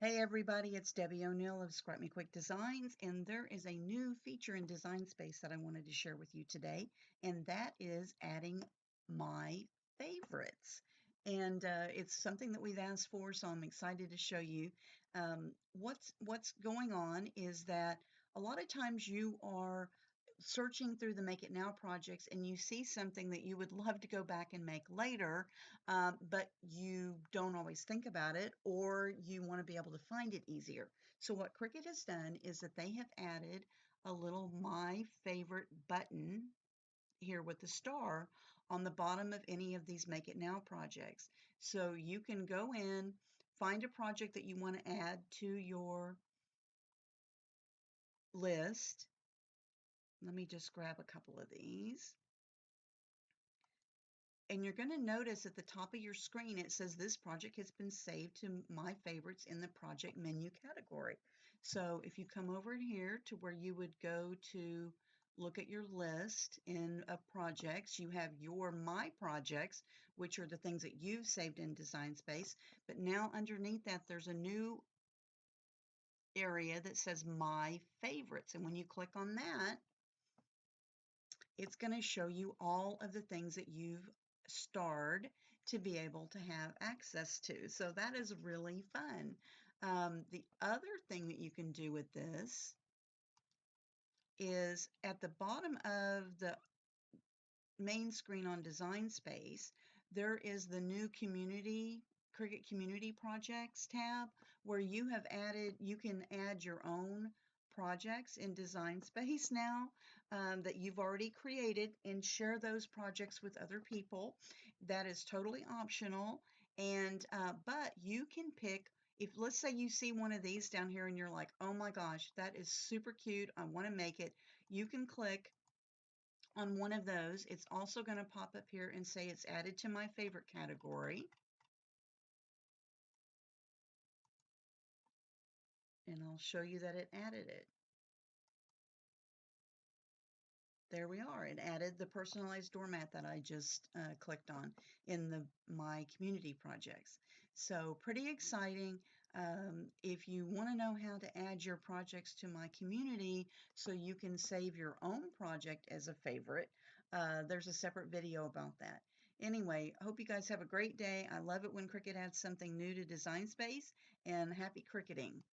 Hey everybody, it's Debbie O'Neill of Scrap Me Quick Designs, and there is a new feature in Design Space that I wanted to share with you today, and that is adding my favorites. And it's something that we've asked for, so I'm excited to show you. What's going on is that a lot of times you are searching through the Make It Now projects and you see something that you would love to go back and make later, but you don't always think about it, or you want to be able to find it easier. So what Cricut has done is that they have added a little My Favorite button here with the star on the bottom of any of these Make It Now projects. So you can go in, find a project that you want to add to your list. Let me just grab a couple of these. And you're going to notice at the top of your screen, it says this project has been saved to My Favorites in the project menu category. So if you come over here to where you would go to look at your list of projects, you have your My Projects, which are the things that you've saved in Design Space. But now underneath that, there's a new area that says My Favorites. And when you click on that, it's going to show you all of the things that you've starred to be able to have access to. So that is really fun. The other thing that you can do with this is at the bottom of the main screen on Design Space, there is the new Cricut Community Projects tab where you can add your own projects in Design Space now that you've already created and share those projects with other people. That is totally optional, and but you can pick. If let's say you see one of these down here and you're like, oh my gosh, that is super cute, I want to make it, you can click on one of those. It's also going to pop up here and say it's added to my favorite category. And I'll show you that it added it. There we are. It added the personalized doormat that I just clicked on in my community projects. So pretty exciting. If you want to know how to add your projects to my community so you can save your own project as a favorite, there's a separate video about that. Anyway, I hope you guys have a great day. I love it when Cricut adds something new to Design Space, and happy cricketing.